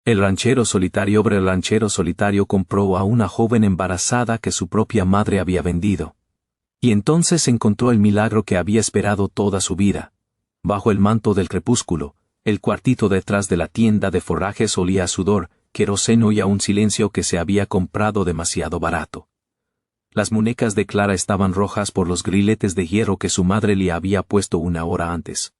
El ranchero solitario compró a una joven embarazada que su propia madre había vendido. Y entonces encontró el milagro que había esperado toda su vida. Bajo el manto del crepúsculo, el cuartito detrás de la tienda de forrajes olía a sudor, queroseno y a un silencio que se había comprado demasiado barato. Las muñecas de Clara estaban rojas por los grilletes de hierro que su madre le había puesto una hora antes.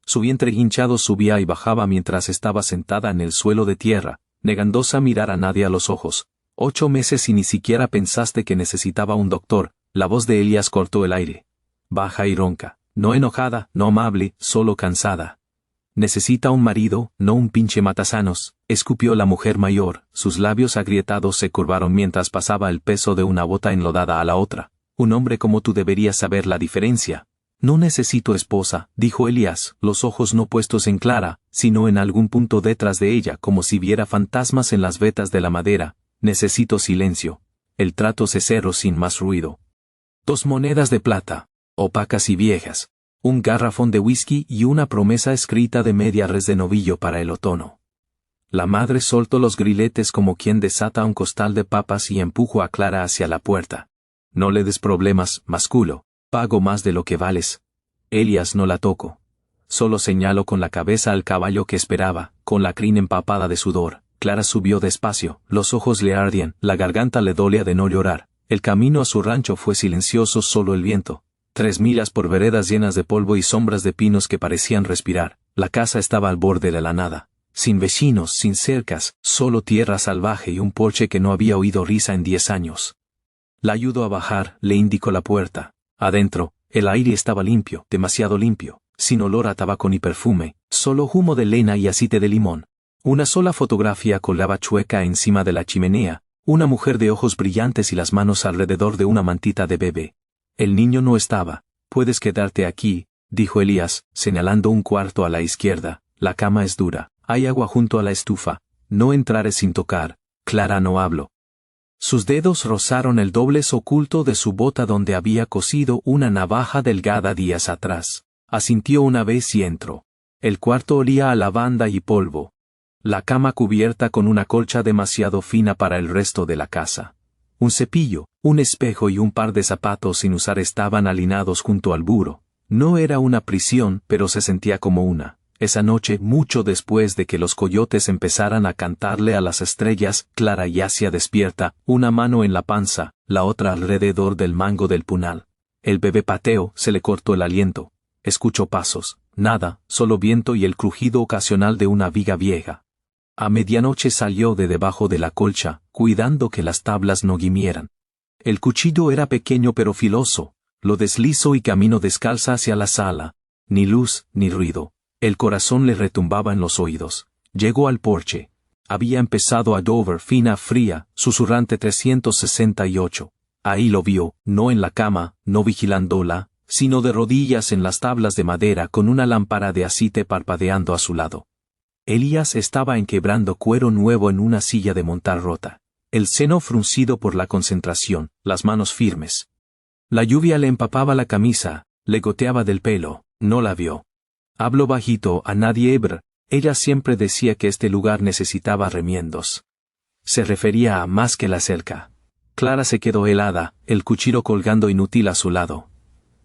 Su vientre hinchado subía y bajaba mientras estaba sentada en el suelo de tierra, negándose a mirar a nadie a los ojos. 8 meses y ni siquiera pensaste que necesitaba un doctor. La voz de Elías cortó el aire. Baja y ronca, no enojada, no amable, solo cansada. Necesita un marido, no un pinche matasanos, escupió la mujer mayor. Sus labios agrietados se curvaron mientras pasaba el peso de una bota enlodada a la otra. Un hombre como tú deberías saber la diferencia. No necesito esposa, dijo Elías, los ojos no puestos en Clara, sino en algún punto detrás de ella como si viera fantasmas en las vetas de la madera. Necesito silencio. El trato se cerró sin más ruido. 2 monedas de plata, opacas y viejas, un garrafón de whisky y una promesa escrita de media res de novillo para el otoño. La madre soltó los grilletes como quien desata un costal de papas y empujó a Clara hacia la puerta. No le des problemas, masculo. Pago más de lo que vales. Elías no la tocó. Solo señaló con la cabeza al caballo que esperaba, con la crin empapada de sudor. Clara subió despacio, los ojos le ardían, la garganta le dolía de no llorar. El camino a su rancho fue silencioso, solo el viento. 3 millas por veredas llenas de polvo y sombras de pinos que parecían respirar. La casa estaba al borde de la nada. Sin vecinos, sin cercas, solo tierra salvaje y un porche que no había oído risa en 10 años. La ayudó a bajar, le indicó la puerta. Adentro, el aire estaba limpio, demasiado limpio, sin olor a tabaco ni perfume, solo humo de leña y aceite de limón. Una sola fotografía colgaba chueca encima de la chimenea, una mujer de ojos brillantes y las manos alrededor de una mantita de bebé. El niño no estaba. Puedes quedarte aquí, dijo Elías, señalando un cuarto a la izquierda. La cama es dura, hay agua junto a la estufa. No entraré sin tocar. Clara no habló. Sus dedos rozaron el doblez oculto de su bota donde había cosido una navaja delgada días atrás. Asintió una vez y entró. El cuarto olía a lavanda y polvo. La cama cubierta con una colcha demasiado fina para el resto de la casa. Un cepillo, un espejo y un par de zapatos sin usar estaban alineados junto al buró. No era una prisión, pero se sentía como una. Esa noche, mucho después de que los coyotes empezaran a cantarle a las estrellas, Clara yacía despierta, una mano en la panza, la otra alrededor del mango del punal. El bebé pateó, se le cortó el aliento. Escuchó pasos, nada, solo viento y el crujido ocasional de una viga vieja. A medianoche salió de debajo de la colcha, cuidando que las tablas no gimieran. El cuchillo era pequeño pero filoso, lo deslizó y caminó descalza hacia la sala. Ni luz, ni ruido. El corazón le retumbaba en los oídos. Llegó al porche. Había empezado a Dover fina, fría, susurrante 368. Ahí lo vio, no en la cama, no vigilándola, sino de rodillas en las tablas de madera con una lámpara de aceite parpadeando a su lado. Elías estaba enquebrando cuero nuevo en una silla de montar rota. El seno fruncido por la concentración, las manos firmes. La lluvia le empapaba la camisa, le goteaba del pelo, no la vio. Habló bajito a nadie Ebr. Ella siempre decía que este lugar necesitaba remiendos. Se refería a más que la cerca. Clara se quedó helada, el cuchillo colgando inútil a su lado.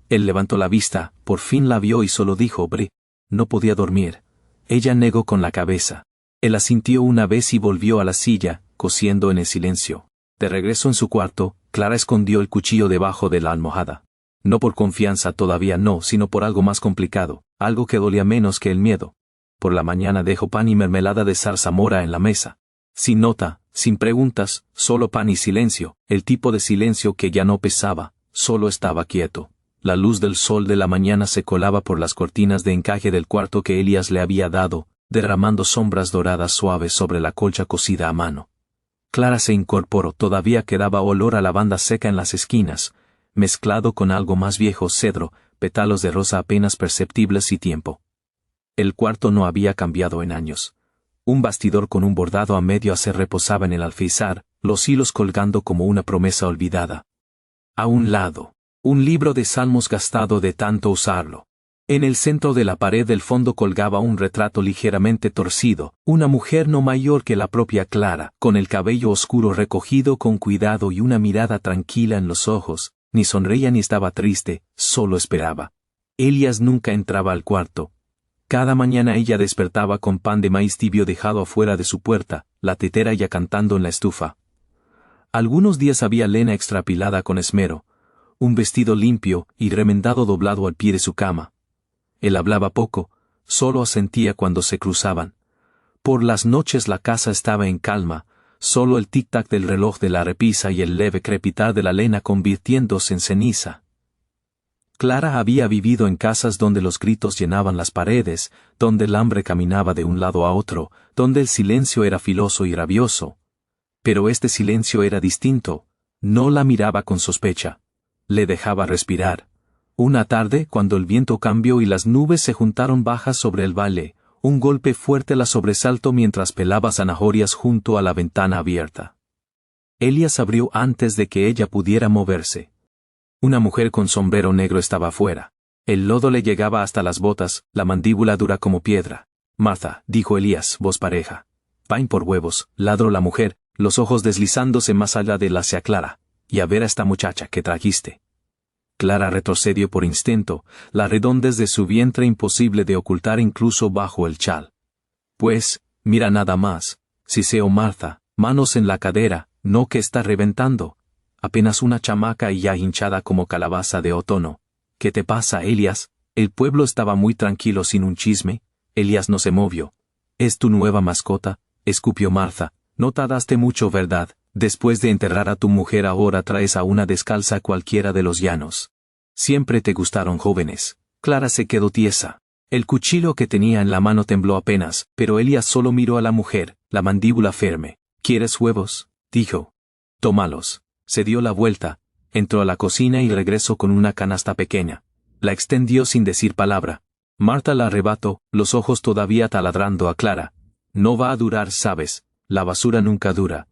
Él levantó la vista, por fin la vio y solo dijo Bri. No podía dormir. Ella negó con la cabeza. Él asintió una vez y volvió a la silla, cosiendo en el silencio. De regreso en su cuarto, Clara escondió el cuchillo debajo de la almohada. No por confianza todavía no, sino por algo más complicado, algo que dolía menos que el miedo. Por la mañana dejó pan y mermelada de zarzamora en la mesa. Sin nota, sin preguntas, solo pan y silencio, el tipo de silencio que ya no pesaba, solo estaba quieto. La luz del sol de la mañana se colaba por las cortinas de encaje del cuarto que Elías le había dado, derramando sombras doradas suaves sobre la colcha cosida a mano. Clara se incorporó, todavía quedaba olor a lavanda seca en las esquinas, mezclado con algo más viejo, cedro, pétalos de rosa apenas perceptibles y tiempo. El cuarto no había cambiado en años. Un bastidor con un bordado a medio hacer reposaba en el alféizar, los hilos colgando como una promesa olvidada. A un lado, un libro de salmos gastado de tanto usarlo. En el centro de la pared del fondo colgaba un retrato ligeramente torcido, una mujer no mayor que la propia Clara, con el cabello oscuro recogido con cuidado y una mirada tranquila en los ojos, ni sonreía ni estaba triste, solo esperaba. Elías nunca entraba al cuarto. Cada mañana ella despertaba con pan de maíz tibio dejado afuera de su puerta, la tetera ya cantando en la estufa. Algunos días había lena extrapilada con esmero, un vestido limpio y remendado doblado al pie de su cama. Él hablaba poco, solo asentía cuando se cruzaban. Por las noches la casa estaba en calma, solo el tic-tac del reloj de la repisa y el leve crepitar de la lena convirtiéndose en ceniza. Clara había vivido en casas donde los gritos llenaban las paredes, donde el hambre caminaba de un lado a otro, donde el silencio era filoso y rabioso. Pero este silencio era distinto, no la miraba con sospecha. Le dejaba respirar. Una tarde, cuando el viento cambió y las nubes se juntaron bajas sobre el valle, un golpe fuerte la sobresaltó mientras pelaba zanahorias junto a la ventana abierta. Elías abrió antes de que ella pudiera moverse. Una mujer con sombrero negro estaba afuera. El lodo le llegaba hasta las botas, la mandíbula dura como piedra. «Martha», dijo Elías, voz pareja. «Pan por huevos», ladró la mujer, los ojos deslizándose más allá de la hacia Clara. «Y a ver a esta muchacha que trajiste». Clara retrocedió por instinto, la redondez de su vientre imposible de ocultar incluso bajo el chal. «Pues, mira nada más», siseó Martha, manos en la cadera, «no que está reventando. Apenas una chamaca y ya hinchada como calabaza de otoño. ¿Qué te pasa, Elías?» El pueblo estaba muy tranquilo sin un chisme. Elías no se movió. «¿Es tu nueva mascota?», escupió Martha. «No tardaste mucho, ¿verdad? Después de enterrar a tu mujer ahora traes a una descalza cualquiera de los llanos. Siempre te gustaron jóvenes». Clara se quedó tiesa. El cuchillo que tenía en la mano tembló apenas, pero Elías solo miró a la mujer, la mandíbula firme. «¿Quieres huevos?», dijo. «Tómalos». Se dio la vuelta, entró a la cocina y regresó con una canasta pequeña. La extendió sin decir palabra. Martha la arrebató, los ojos todavía taladrando a Clara. «No va a durar, sabes, la basura nunca dura».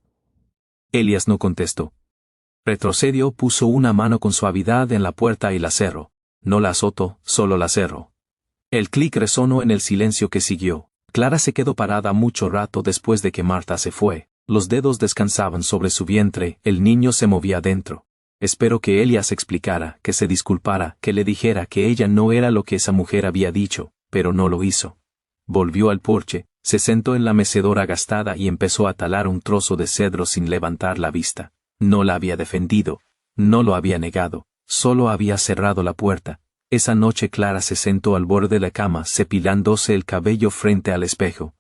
Elías no contestó. Retrocedió, puso una mano con suavidad en la puerta y la cerró. No la azotó, solo la cerró. El clic resonó en el silencio que siguió. Clara se quedó parada mucho rato después de que Martha se fue. Los dedos descansaban sobre su vientre, el niño se movía dentro. Esperó que Elías explicara, que se disculpara, que le dijera que ella no era lo que esa mujer había dicho, pero no lo hizo. Volvió al porche, se sentó en la mecedora gastada y empezó a talar un trozo de cedro sin levantar la vista. No la había defendido, no lo había negado, solo había cerrado la puerta. Esa noche Clara se sentó al borde de la cama cepilándose el cabello frente al espejo.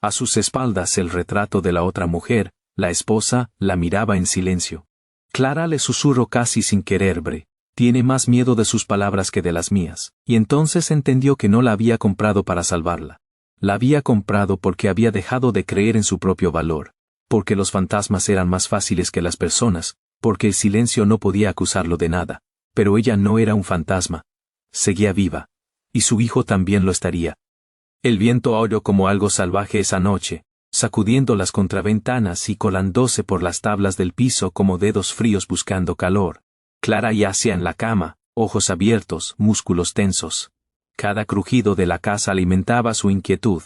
A sus espaldas el retrato de la otra mujer, la esposa, la miraba en silencio. Clara le susurró casi sin querer: «Bre, tiene más miedo de sus palabras que de las mías». Y entonces entendió que no la había comprado para salvarla. La había comprado porque había dejado de creer en su propio valor, porque los fantasmas eran más fáciles que las personas, porque el silencio no podía acusarlo de nada. Pero ella no era un fantasma. Seguía viva. Y su hijo también lo estaría. El viento aulló como algo salvaje esa noche, sacudiendo las contraventanas y colándose por las tablas del piso como dedos fríos buscando calor. Clara yacía en la cama, ojos abiertos, músculos tensos. Cada crujido de la casa alimentaba su inquietud.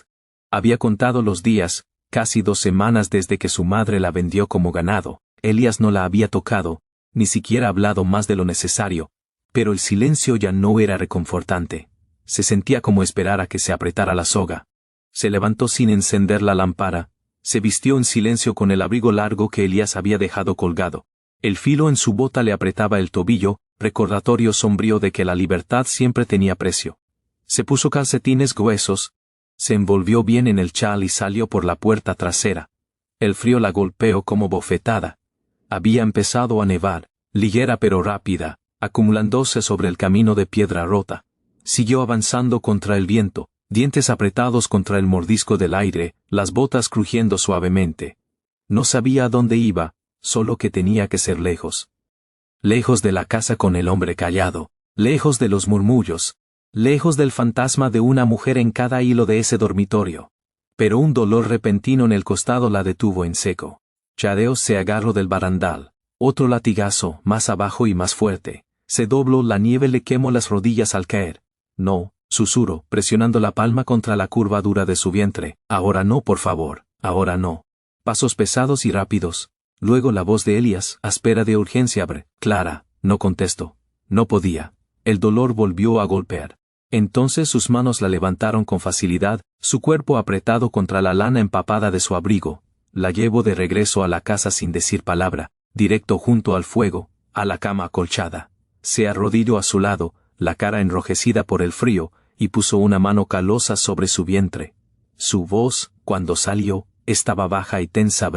Había contado los días, casi 2 semanas desde que su madre la vendió como ganado. Elías no la había tocado, ni siquiera hablado más de lo necesario. Pero el silencio ya no era reconfortante. Se sentía como esperar a que se apretara la soga. Se levantó sin encender la lámpara, se vistió en silencio con el abrigo largo que Elías había dejado colgado. El filo en su bota le apretaba el tobillo, recordatorio sombrío de que la libertad siempre tenía precio. Se puso calcetines gruesos, se envolvió bien en el chal y salió por la puerta trasera. El frío la golpeó como bofetada. Había empezado a nevar, ligera pero rápida, acumulándose sobre el camino de piedra rota. Siguió avanzando contra el viento, dientes apretados contra el mordisco del aire, las botas crujiendo suavemente. No sabía a dónde iba, solo que tenía que ser lejos. Lejos de la casa con el hombre callado, lejos de los murmullos, lejos del fantasma de una mujer en cada hilo de ese dormitorio. Pero un dolor repentino en el costado la detuvo en seco. Chadeo se agarró del barandal. Otro latigazo, más abajo y más fuerte. Se dobló, la nieve le quemó las rodillas al caer. No, Susurró, presionando la palma contra la curvadura de su vientre. Ahora no, por favor, ahora no. Pasos pesados y rápidos. Luego la voz de Elías, áspera de urgencia. Clara, no contestó. No podía. El dolor volvió a golpear. Entonces sus manos la levantaron con facilidad, su cuerpo apretado contra la lana empapada de su abrigo. La llevó de regreso a la casa sin decir palabra, directo junto al fuego, a la cama acolchada. Se arrodilló a su lado, la cara enrojecida por el frío, y puso una mano calosa sobre su vientre. Su voz, cuando salió, estaba baja y tensa.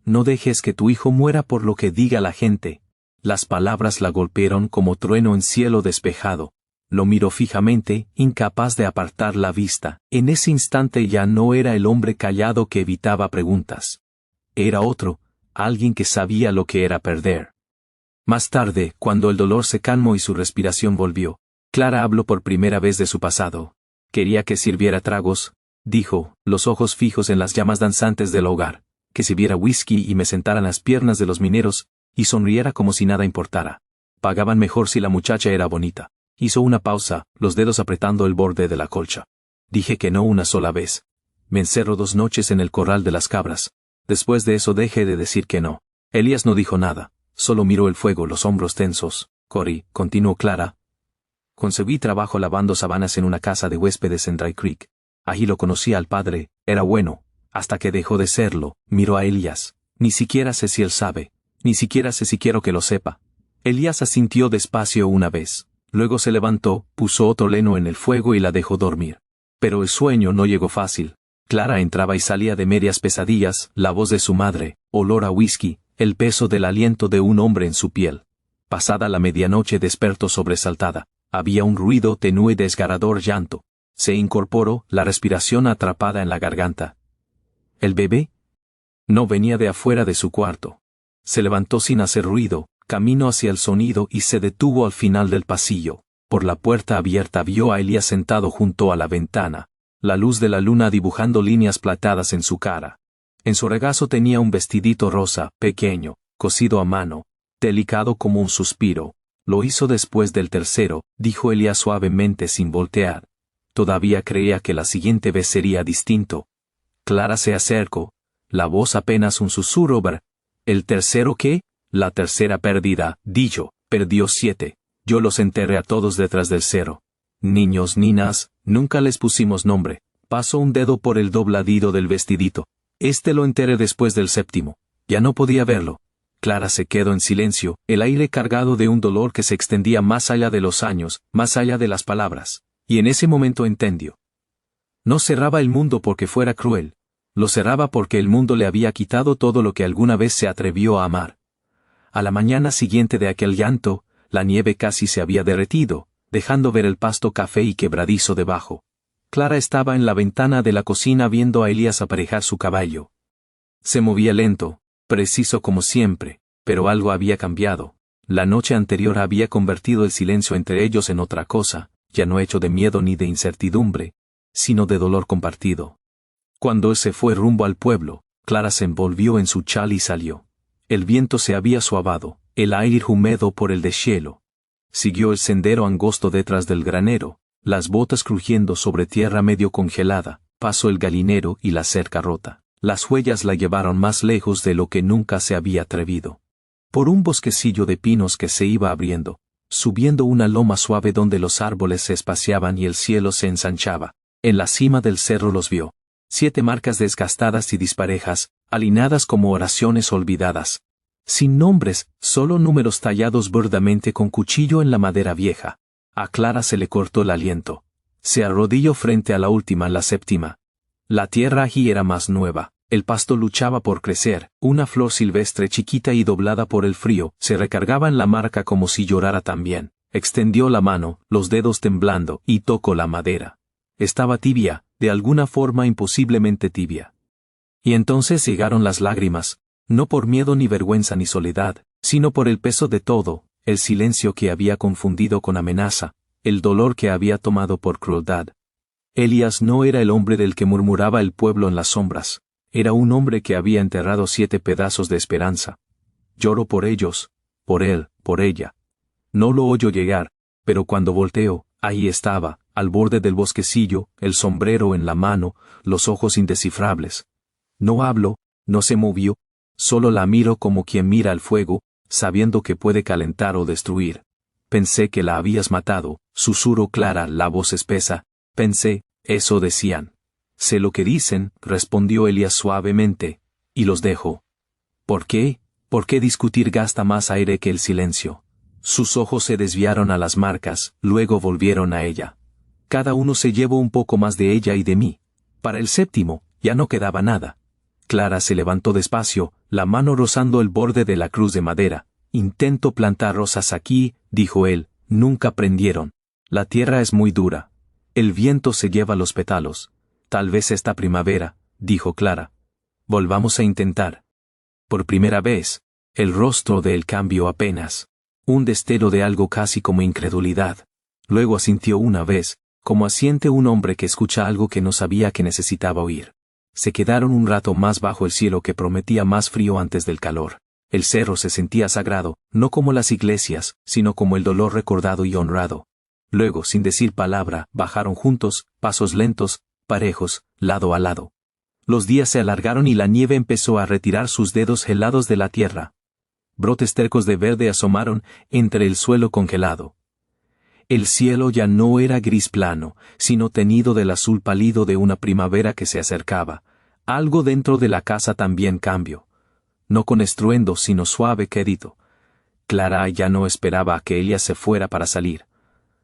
No dejes que tu hijo muera por lo que diga la gente. Las palabras la golpearon como trueno en cielo despejado. Lo miró fijamente, incapaz de apartar la vista. En ese instante ya no era el hombre callado que evitaba preguntas. Era otro, alguien que sabía lo que era perder. Más tarde, cuando el dolor se calmó y su respiración volvió, Clara habló por primera vez de su pasado. Quería que sirviera tragos, dijo, los ojos fijos en las llamas danzantes del hogar, que sirviera whisky y me sentara en las piernas de los mineros, y sonriera como si nada importara. Pagaban mejor si la muchacha era bonita. Hizo una pausa, los dedos apretando el borde de la colcha. Dije que no una sola vez. Me encerro 2 noches en el corral de las cabras. Después de eso dejé de decir que no. Elías no dijo nada, solo miró el fuego, los hombros tensos. Cory, continuó Clara. Concebí trabajo lavando sabanas en una casa de huéspedes en Dry Creek. Allí lo conocí al padre, era bueno, hasta que dejó de serlo. Miró a Elías. Ni siquiera sé si él sabe, ni siquiera sé si quiero que lo sepa. Elías asintió despacio una vez. Luego se levantó, puso otro leno en el fuego y la dejó dormir. Pero el sueño no llegó fácil. Clara entraba y salía de medias pesadillas, la voz de su madre, olor a whisky, el peso del aliento de un hombre en su piel. Pasada la medianoche despertó sobresaltada. Había un ruido tenue, desgarrador llanto. Se incorporó, la respiración atrapada en la garganta. ¿El bebé? No venía de afuera de su cuarto. Se levantó sin hacer ruido, caminó hacia el sonido y se detuvo al final del pasillo. Por la puerta abierta vio a Elías sentado junto a la ventana, la luz de la luna dibujando líneas plateadas en su cara. En su regazo tenía un vestidito rosa, pequeño, cosido a mano, delicado como un suspiro. Lo hizo después del tercero, dijo Elías suavemente sin voltear. Todavía creía que la siguiente vez sería distinto. Clara se acercó, la voz apenas un susurro. ¿El tercero qué? La tercera pérdida, dijo, perdió 7. Yo los enterré a todos detrás del 0. Niños, ninas, nunca les pusimos nombre. Pasó un dedo por el dobladillo del vestidito. Lo enterré después del 7. Ya no podía verlo. Clara se quedó en silencio, el aire cargado de un dolor que se extendía más allá de los años, más allá de las palabras. Y en ese momento entendió. No cerraba el mundo porque fuera cruel. Lo cerraba porque el mundo le había quitado todo lo que alguna vez se atrevió a amar. A la mañana siguiente de aquel llanto, la nieve casi se había derretido, dejando ver el pasto café y quebradizo debajo. Clara estaba en la ventana de la cocina viendo a Elías aparejar su caballo. Se movía lento, preciso como siempre, pero algo había cambiado. La noche anterior había convertido el silencio entre ellos en otra cosa, ya no hecho de miedo ni de incertidumbre, sino de dolor compartido. Cuando él se fue rumbo al pueblo, Clara se envolvió en su chal y salió. El viento se había suavado, el aire húmedo por el deshielo. Siguió el sendero angosto detrás del granero, las botas crujiendo sobre tierra medio congelada, pasó el galinero y la cerca rota. Las huellas la llevaron más lejos de lo que nunca se había atrevido. Por un bosquecillo de pinos que se iba abriendo, subiendo una loma suave donde los árboles se espaciaban y el cielo se ensanchaba. En la cima del cerro los vio. 7 marcas desgastadas y disparejas, alineadas como oraciones olvidadas. Sin nombres, solo números tallados burdamente con cuchillo en la madera vieja. A Clara se le cortó el aliento. Se arrodilló frente a la última, la 7. La tierra allí era más nueva. El pasto luchaba por crecer, una flor silvestre chiquita y doblada por el frío, se recargaba en la marca como si llorara también. Extendió la mano, los dedos temblando, y tocó la madera. Estaba tibia, de alguna forma imposiblemente tibia. Y entonces llegaron las lágrimas, no por miedo ni vergüenza ni soledad, sino por el peso de todo, el silencio que había confundido con amenaza, el dolor que había tomado por crueldad. Elías no era el hombre del que murmuraba el pueblo en las sombras, era un hombre que había enterrado 7 pedazos de esperanza. Lloró por ellos, por él, por ella. No lo oyó llegar, pero cuando volteó, Ahí estaba, al borde del bosquecillo, el sombrero en la mano, los ojos indescifrables. No habló, no se movió, solo la miro como quien mira al fuego, sabiendo que puede calentar o destruir. Pensé que la habías matado, susurró Clara, la voz espesa. Pensé, eso decían. Sé lo que dicen, respondió Elías suavemente, y los dejo. ¿Por qué? ¿Por qué discutir gasta más aire que el silencio? Sus ojos se desviaron a las marcas, luego volvieron a ella. Cada uno se llevó un poco más de ella y de mí. Para el séptimo, ya no quedaba nada. Clara se levantó despacio, la mano rozando el borde de la cruz de madera. Intento plantar rosas aquí, dijo él, nunca prendieron. La tierra es muy dura. El viento se lleva los pétalos. Tal vez esta primavera, dijo Clara. Volvamos a intentar. Por primera vez, el rostro de él cambió apenas. Un destello de algo casi como incredulidad. Luego asintió una vez, como asiente un hombre que escucha algo que no sabía que necesitaba oír. Se quedaron un rato más bajo el cielo que prometía más frío antes del calor. El cerro se sentía sagrado, no como las iglesias, sino como el dolor recordado y honrado. Luego, sin decir palabra, bajaron juntos, pasos lentos, parejos, lado a lado. Los días se alargaron y la nieve empezó a retirar sus dedos helados de la tierra. Brotes tercos de verde asomaron entre el suelo congelado. El cielo ya no era gris plano, sino teñido del azul pálido de una primavera que se acercaba. Algo dentro de la casa también cambió. No con estruendo, sino suave querido. Clara ya no esperaba a que ella se fuera para salir.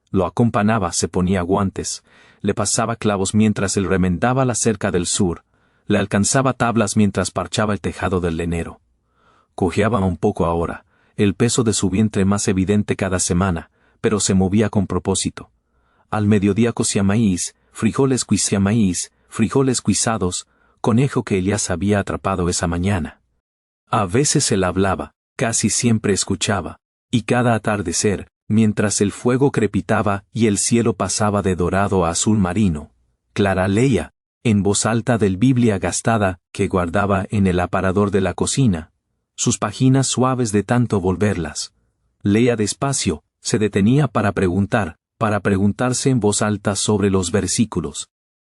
Lo acompañaba, se ponía guantes, le pasaba clavos mientras él remendaba la cerca del sur, le alcanzaba tablas mientras parchaba el tejado del lenero. Cojeaba un poco ahora, el peso de su vientre más evidente cada semana, pero se movía con propósito. Al mediodía cocía maíz, frijoles guisados, conejo que Elías había atrapado esa mañana. A veces él hablaba, casi siempre escuchaba, y cada atardecer, mientras el fuego crepitaba y el cielo pasaba de dorado a azul marino, Clara leía, en voz alta del Biblia gastada que guardaba en el aparador de la cocina, sus páginas suaves de tanto volverlas. Leía despacio, se detenía para preguntarse en voz alta sobre los versículos.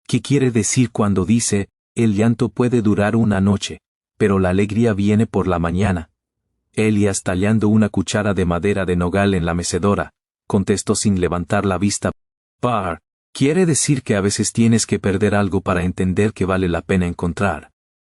¿Qué quiere decir cuando dice, el llanto puede durar una noche, pero la alegría viene por la mañana? Elías, tallando una cuchara de madera de nogal en la mecedora, contestó sin levantar la vista. Quiere decir que a veces tienes que perder algo para entender que vale la pena encontrar.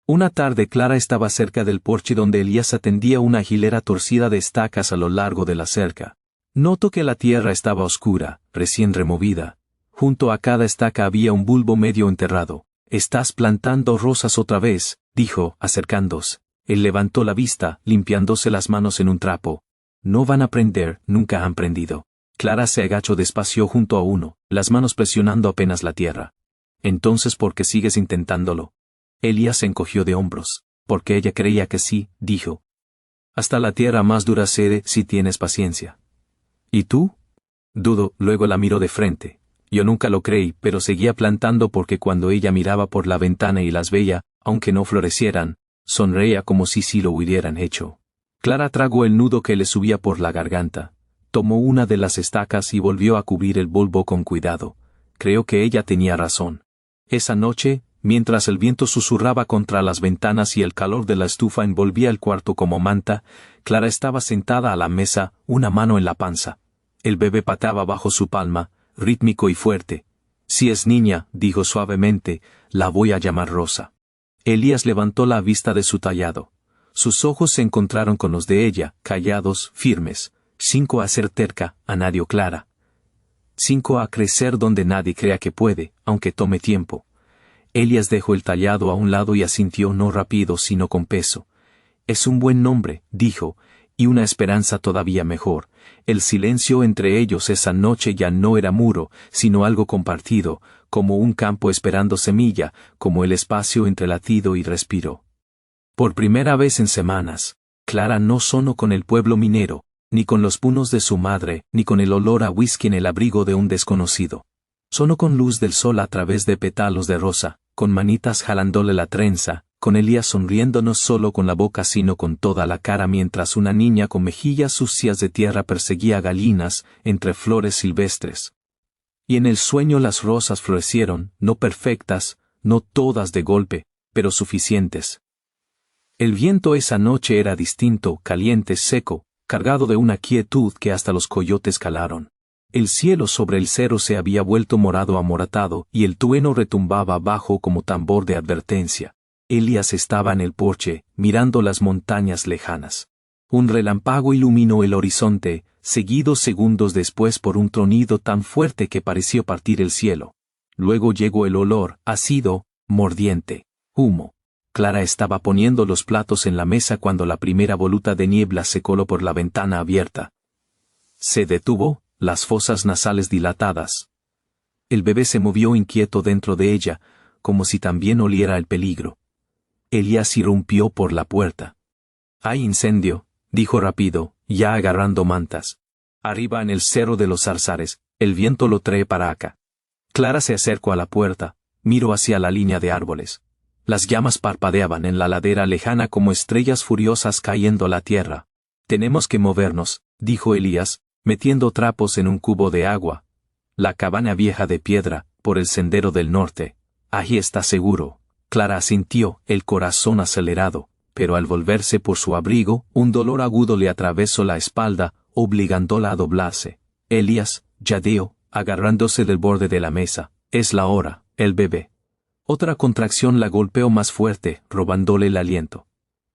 Una tarde Clara estaba cerca del porche donde Elías atendía una hilera torcida de estacas a lo largo de la cerca. Notó que la tierra estaba oscura, recién removida. Junto a cada estaca había un bulbo medio enterrado. «¿Estás plantando rosas otra vez?», dijo, acercándose. Él levantó la vista, limpiándose las manos en un trapo. «No van a prender, nunca han prendido». Clara se agachó despacio junto a uno, las manos presionando apenas la tierra. «Entonces, ¿por qué sigues intentándolo?». Elías se encogió de hombros. «Porque ella creía que sí», dijo. «Hasta la tierra más dura cede si tienes paciencia». «¿Y tú?». Dudo, luego la miró de frente. Yo nunca lo creí, pero seguía plantando porque cuando ella miraba por la ventana y las veía, aunque no florecieran, sonreía como si sí lo hubieran hecho. Clara tragó el nudo que le subía por la garganta. Tomó una de las estacas y volvió a cubrir el bulbo con cuidado. Creo que ella tenía razón. Esa noche, mientras el viento susurraba contra las ventanas y el calor de la estufa envolvía el cuarto como manta, Clara estaba sentada a la mesa, una mano en la panza. El bebé pateaba bajo su palma, rítmico y fuerte. «Si es niña», dijo suavemente, «la voy a llamar Rosa». Elías levantó la vista de su tallado. Sus ojos se encontraron con los de ella, callados, firmes. 5 a ser terca, añadió Clara. 5 a crecer donde nadie crea que puede, aunque tome tiempo. Elías dejó el tallado a un lado y asintió no rápido sino con peso. «Es un buen nombre», dijo, «y una esperanza todavía mejor». El silencio entre ellos esa noche ya no era muro, sino algo compartido, como un campo esperando semilla, como el espacio entre latido y respiro. Por primera vez en semanas, Clara no sonó con el pueblo minero, ni con los punos de su madre, ni con el olor a whisky en el abrigo de un desconocido. Sonó con luz del sol a través de pétalos de rosa, con manitas jalándole la trenza, con Elías sonriendo no solo con la boca sino con toda la cara mientras una niña con mejillas sucias de tierra perseguía gallinas entre flores silvestres. Y en el sueño las rosas florecieron, no perfectas, no todas de golpe, pero suficientes. El viento esa noche era distinto, caliente, seco, cargado de una quietud que hasta los coyotes calaron. El cielo sobre el cerro se había vuelto morado amoratado y el trueno retumbaba abajo como tambor de advertencia. Elías estaba en el porche, mirando las montañas lejanas. Un relámpago iluminó el horizonte, seguido segundos después por un tronido tan fuerte que pareció partir el cielo. Luego llegó el olor, ácido, mordiente, humo. Clara estaba poniendo los platos en la mesa cuando la primera voluta de niebla se coló por la ventana abierta. Se detuvo, las fosas nasales dilatadas. El bebé se movió inquieto dentro de ella, como si también oliera el peligro. Elías irrumpió por la puerta. «Hay incendio», dijo rápido, ya agarrando mantas. «Arriba en el cerro de los zarzares, el viento lo trae para acá». Clara se acercó a la puerta, miró hacia la línea de árboles. Las llamas parpadeaban en la ladera lejana como estrellas furiosas cayendo a la tierra. «Tenemos que movernos», dijo Elías, metiendo trapos en un cubo de agua. «La cabaña vieja de piedra, por el sendero del norte. Ahí está seguro». Clara asintió, el corazón acelerado, pero al volverse por su abrigo, un dolor agudo le atravesó la espalda, obligándola a doblarse. Elías, jadeó, agarrándose del borde de la mesa. «Es la hora, el bebé». Otra contracción la golpeó más fuerte, robándole el aliento.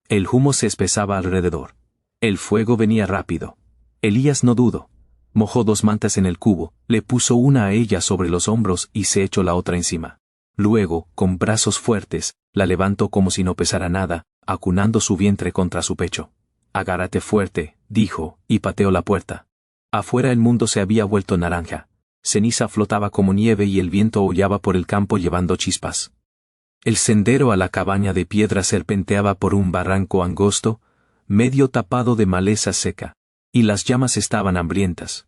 El humo se espesaba alrededor. El fuego venía rápido. Elías no dudó. Mojó 2 mantas en el cubo, le puso una a ella sobre los hombros y se echó la otra encima. Luego, con brazos fuertes, la levantó como si no pesara nada, acunando su vientre contra su pecho. «Agárrate fuerte», dijo, y pateó la puerta. Afuera el mundo se había vuelto naranja. Ceniza flotaba como nieve y el viento aullaba por el campo llevando chispas. El sendero a la cabaña de piedra serpenteaba por un barranco angosto, medio tapado de maleza seca, y las llamas estaban hambrientas.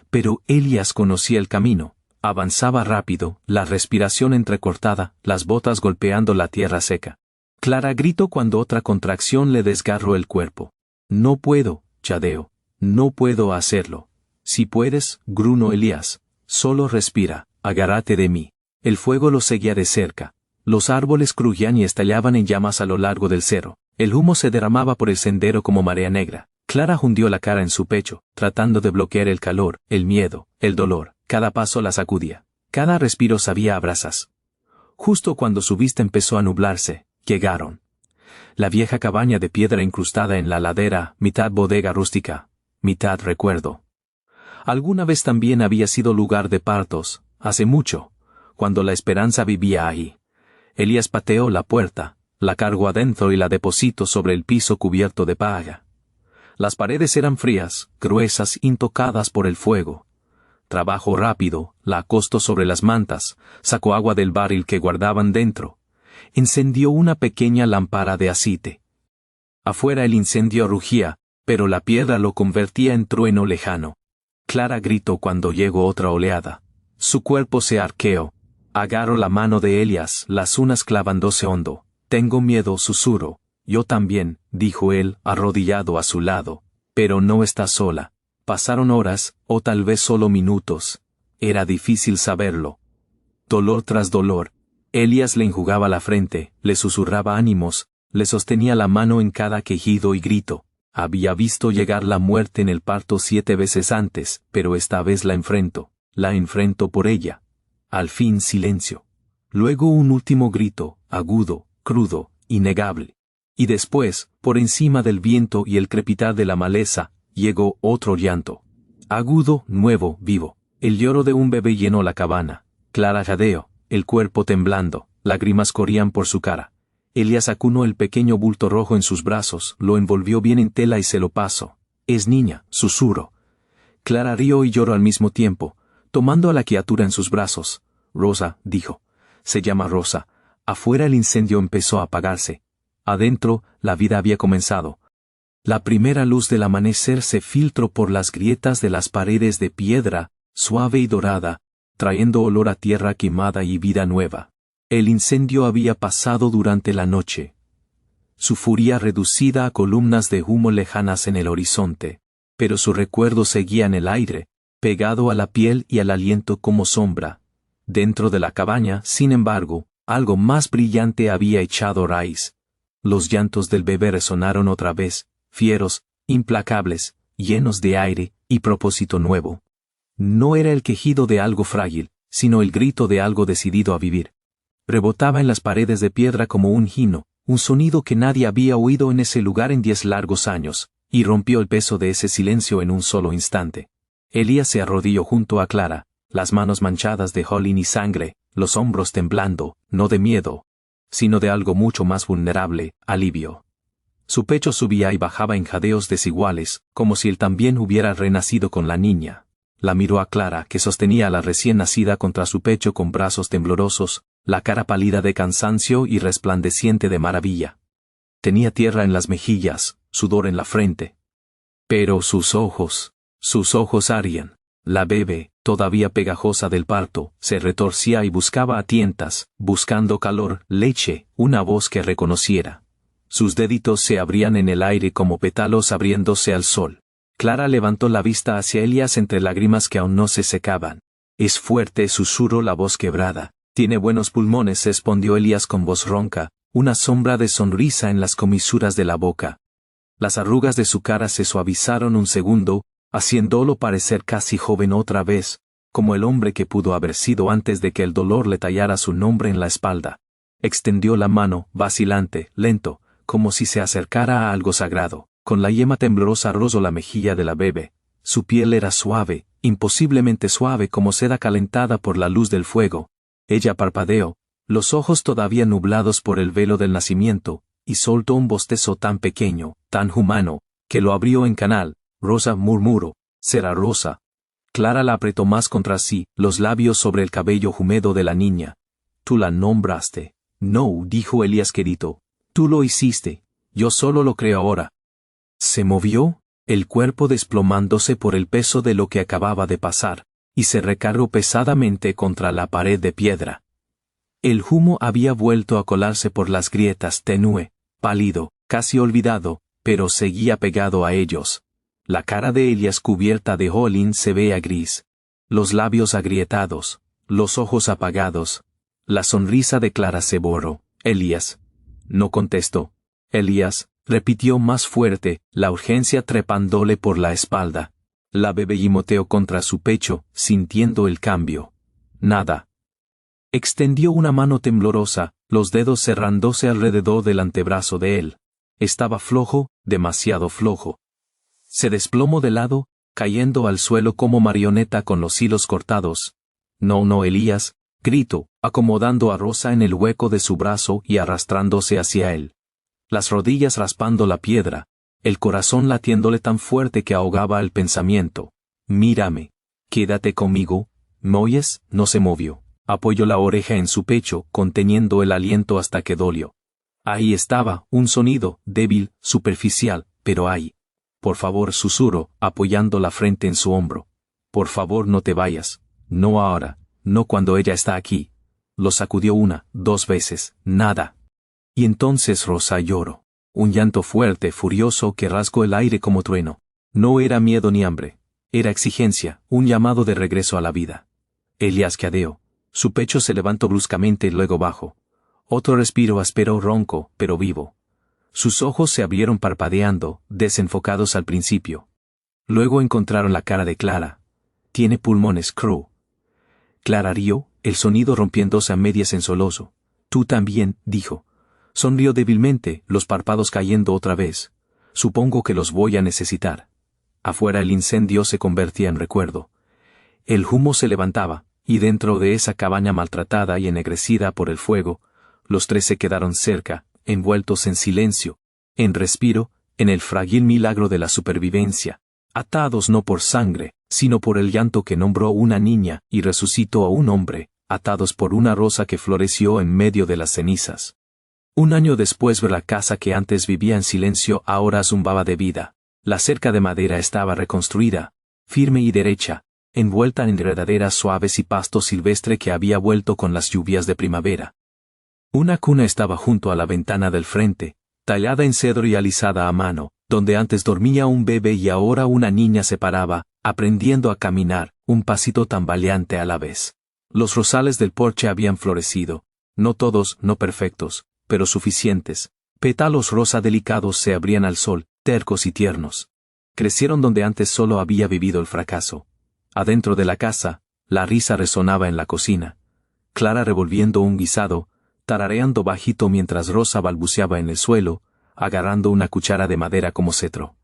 Pero Elías conocía el camino. Avanzaba rápido, la respiración entrecortada, las botas golpeando la tierra seca. Clara gritó cuando otra contracción le desgarró el cuerpo. «No puedo», jadeó. «No puedo hacerlo». «Si puedes», gruñó Elías. «Solo respira, agárrate de mí». El fuego lo seguía de cerca. Los árboles crujían y estallaban en llamas a lo largo del cerro. El humo se derramaba por el sendero como marea negra. Clara hundió la cara en su pecho, tratando de bloquear el calor, el miedo, el dolor. Cada paso la sacudía. Cada respiro sabía a brasas. Justo cuando su vista empezó a nublarse, llegaron. La vieja cabaña de piedra incrustada en la ladera, mitad bodega rústica, mitad recuerdo. Alguna vez también había sido lugar de partos, hace mucho, cuando la esperanza vivía ahí. Elías pateó la puerta, la cargó adentro y la depositó sobre el piso cubierto de paja. Las paredes eran frías, gruesas, intocadas por el fuego. Trabajó rápido, la acostó sobre las mantas, sacó agua del barril que guardaban dentro. Encendió una pequeña lámpara de aceite. Afuera el incendio rugía, pero la piedra lo convertía en trueno lejano. Clara gritó cuando llegó otra oleada. Su cuerpo se arqueó. Agarró la mano de Elías, las uñas clavándose hondo. «Tengo miedo», susurró. «Yo también», dijo él, arrodillado a su lado. «Pero no estás sola». Pasaron horas, o tal vez solo minutos. Era difícil saberlo. Dolor tras dolor. Elías le enjugaba la frente, le susurraba ánimos, le sostenía la mano en cada quejido y grito. Había visto llegar la muerte en el parto 7 veces antes, pero esta vez la enfrento por ella. Al fin silencio. Luego un último grito, agudo, crudo, innegable. Y después, por encima del viento y el crepitar de la maleza, llegó otro llanto. Agudo, nuevo, vivo. El lloro de un bebé llenó la cabana. Clara jadeó, el cuerpo temblando, lágrimas corrían por su cara. Elías acunó el pequeño bulto rojo en sus brazos, lo envolvió bien en tela y se lo pasó. «Es niña», susurró. Clara rió y lloró al mismo tiempo, tomando a la criatura en sus brazos. «Rosa», dijo. «Se llama Rosa». Afuera el incendio empezó a apagarse. Adentro, la vida había comenzado. La primera luz del amanecer se filtró por las grietas de las paredes de piedra, suave y dorada, trayendo olor a tierra quemada y vida nueva. El incendio había pasado durante la noche. Su furia reducida a columnas de humo lejanas en el horizonte, pero su recuerdo seguía en el aire, pegado a la piel y al aliento como sombra. Dentro de la cabaña, sin embargo, algo más brillante había echado raíz. Los llantos del bebé resonaron otra vez, fieros, implacables, llenos de aire y propósito nuevo. No era el quejido de algo frágil, sino el grito de algo decidido a vivir. Rebotaba en las paredes de piedra como un gino, un sonido que nadie había oído en ese lugar en 10 largos años, y rompió el peso de ese silencio en un solo instante. Elías se arrodilló junto a Clara, las manos manchadas de holín y sangre, los hombros temblando, no de miedo, sino de algo mucho más vulnerable, alivio. Su pecho subía y bajaba en jadeos desiguales, como si él también hubiera renacido con la niña. La miró a Clara, que sostenía a la recién nacida contra su pecho con brazos temblorosos, la cara pálida de cansancio y resplandeciente de maravilla. Tenía tierra en las mejillas, sudor en la frente. Pero sus ojos ardían. La bebé, todavía pegajosa del parto, se retorcía y buscaba a tientas, buscando calor, leche, una voz que reconociera. Sus deditos se abrían en el aire como pétalos abriéndose al sol. Clara levantó la vista hacia Elías entre lágrimas que aún no se secaban. Es fuerte, susurró la voz quebrada. Tiene buenos pulmones, respondió Elías con voz ronca, una sombra de sonrisa en las comisuras de la boca. Las arrugas de su cara se suavizaron un segundo, haciéndolo parecer casi joven otra vez, como el hombre que pudo haber sido antes de que el dolor le tallara su nombre en la espalda. Extendió la mano, vacilante, lento, como si se acercara a algo sagrado. Con la yema temblorosa rozó la mejilla de la bebé. Su piel era suave, imposiblemente suave como seda calentada por la luz del fuego. Ella parpadeó, los ojos todavía nublados por el velo del nacimiento, y soltó un bostezo tan pequeño, tan humano, que lo abrió en canal. Rosa, murmuró, será Rosa. Clara la apretó más contra sí, los labios sobre el cabello húmedo de la niña. Tú la nombraste. No, dijo Elías querido. Tú lo hiciste. Yo solo lo creo ahora. Se movió, el cuerpo desplomándose por el peso de lo que acababa de pasar, y se recargó pesadamente contra la pared de piedra. El humo había vuelto a colarse por las grietas, tenue, pálido, casi olvidado, pero seguía pegado a ellos. La cara de Elías cubierta de holín se veía gris. Los labios agrietados, los ojos apagados. La sonrisa de Clara se borró. Elías. No contestó. Elías, repitió más fuerte, la urgencia trepándole por la espalda. La bebé gimoteó contra su pecho, sintiendo el cambio. Nada. Extendió una mano temblorosa, los dedos cerrándose alrededor del antebrazo de él. Estaba flojo, demasiado flojo. Se desplomó de lado, cayendo al suelo como marioneta con los hilos cortados. No, Elías, gritó, acomodando a Rosa en el hueco de su brazo y arrastrándose hacia él. Las rodillas raspando la piedra, el corazón latiéndole tan fuerte que ahogaba el pensamiento. Mírame. Quédate conmigo. ¿Me oyes? No se movió. Apoyó la oreja en su pecho, conteniendo el aliento hasta que dolió. Ahí estaba, un sonido, débil, superficial, pero ahí. Por favor, susurró, apoyando la frente en su hombro. Por favor, no te vayas. No ahora, no cuando ella está aquí. Lo sacudió 1, 2 veces, nada. Y entonces Rosa lloró. Un llanto fuerte, furioso que rasgó el aire como trueno. No era miedo ni hambre. Era exigencia, un llamado de regreso a la vida. Elías jadeó. Su pecho se levantó bruscamente y luego bajó. Otro respiro áspero, ronco, pero vivo. Sus ojos se abrieron parpadeando, desenfocados al principio. Luego encontraron la cara de Clara. Tiene pulmones, Crow. Clara rió, el sonido rompiéndose a medias en soloso. Tú también, dijo. Sonrió débilmente, los párpados cayendo otra vez. Supongo que los voy a necesitar. Afuera el incendio se convertía en recuerdo. El humo se levantaba, y dentro de esa cabaña maltratada y ennegrecida por el fuego, los 3 se quedaron cerca, envueltos en silencio, en respiro, en el frágil milagro de la supervivencia, atados no por sangre, sino por el llanto que nombró una niña y resucitó a un hombre, atados por una rosa que floreció en medio de las cenizas. Un año después la casa que antes vivía en silencio ahora zumbaba de vida. La cerca de madera estaba reconstruida, firme y derecha, envuelta en enredaderas suaves y pasto silvestre que había vuelto con las lluvias de primavera. Una cuna estaba junto a la ventana del frente, tallada en cedro y alisada a mano, donde antes dormía un bebé y ahora una niña se paraba, aprendiendo a caminar, un pasito tambaleante a la vez. Los rosales del porche habían florecido, no todos, no perfectos, pero suficientes. Pétalos rosa delicados se abrían al sol, tercos y tiernos. Crecieron donde antes solo había vivido el fracaso. Adentro de la casa, la risa resonaba en la cocina. Clara revolviendo un guisado, tarareando bajito mientras Rosa balbuceaba en el suelo, agarrando una cuchara de madera como cetro.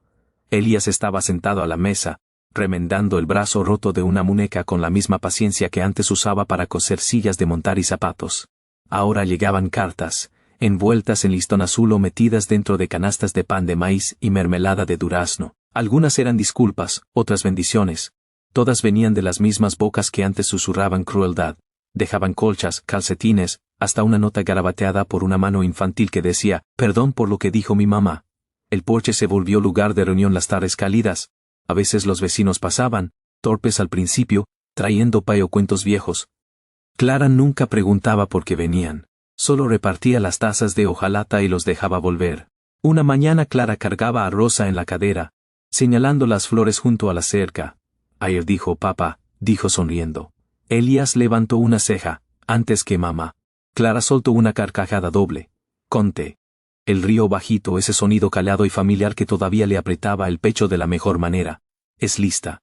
Elías estaba sentado a la mesa, remendando el brazo roto de una muñeca con la misma paciencia que antes usaba para coser sillas de montar y zapatos. Ahora llegaban cartas, envueltas en listón azul o metidas dentro de canastas de pan de maíz y mermelada de durazno. Algunas eran disculpas, otras bendiciones. Todas venían de las mismas bocas que antes susurraban crueldad. Dejaban colchas, calcetines, hasta una nota garabateada por una mano infantil que decía, «Perdón por lo que dijo mi mamá». El porche se volvió lugar de reunión las tardes cálidas. A veces los vecinos pasaban, torpes al principio, trayendo pay o cuentos viejos. Clara nunca preguntaba por qué venían. Solo repartía las tazas de hojalata y los dejaba volver. Una mañana Clara cargaba a Rosa en la cadera, señalando las flores junto a la cerca. «Ayer dijo papá», dijo sonriendo. Elías levantó una ceja, «antes que mamá». Clara soltó una carcajada doble. «Conte». El río bajito, ese sonido calado y familiar que todavía le apretaba el pecho de la mejor manera. «Es lista».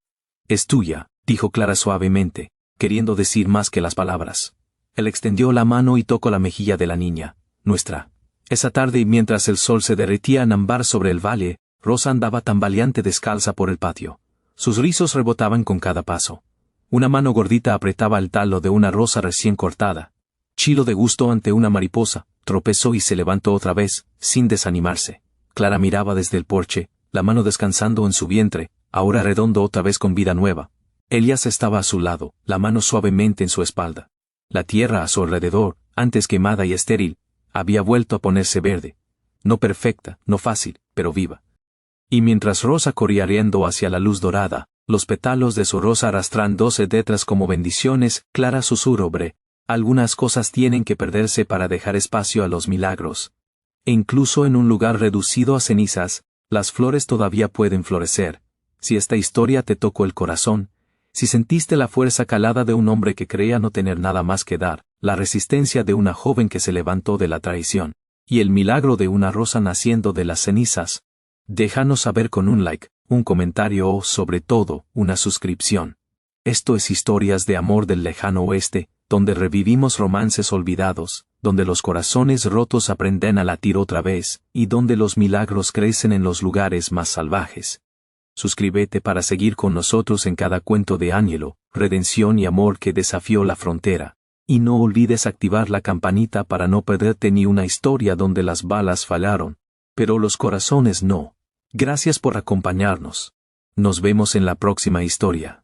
«Es tuya», dijo Clara suavemente, queriendo decir más que las palabras. Él extendió la mano y tocó la mejilla de la niña. «Nuestra». Esa tarde, mientras el sol se derretía en ámbar sobre el valle, Rosa andaba tambaleante descalza por el patio. Sus rizos rebotaban con cada paso. Una mano gordita apretaba el talo de una rosa recién cortada. Chilo de gusto ante una mariposa, tropezó y se levantó otra vez, sin desanimarse. Clara miraba desde el porche, la mano descansando en su vientre, ahora redondo otra vez con vida nueva. Elías estaba a su lado, la mano suavemente en su espalda. La tierra a su alrededor, antes quemada y estéril, había vuelto a ponerse verde. No perfecta, no fácil, pero viva. Y mientras Rosa corría riendo hacia la luz dorada, los pétalos de su rosa arrastrándose detrás como bendiciones, Clara susurró: «Algunas cosas tienen que perderse para dejar espacio a los milagros. E incluso en un lugar reducido a cenizas, las flores todavía pueden florecer. Si esta historia te tocó el corazón, si sentiste la fuerza calada de un hombre que creía no tener nada más que dar, la resistencia de una joven que se levantó de la traición, y el milagro de una rosa naciendo de las cenizas, déjanos saber con un like, un comentario o, sobre todo, una suscripción. Esto es Historias de Amor del Lejano Oeste, donde revivimos romances olvidados, donde los corazones rotos aprenden a latir otra vez, y donde los milagros crecen en los lugares más salvajes. Suscríbete para seguir con nosotros en cada cuento de Ángelo, redención y amor que desafió la frontera. Y no olvides activar la campanita para no perderte ni una historia donde las balas fallaron, pero los corazones no. Gracias por acompañarnos. Nos vemos en la próxima historia.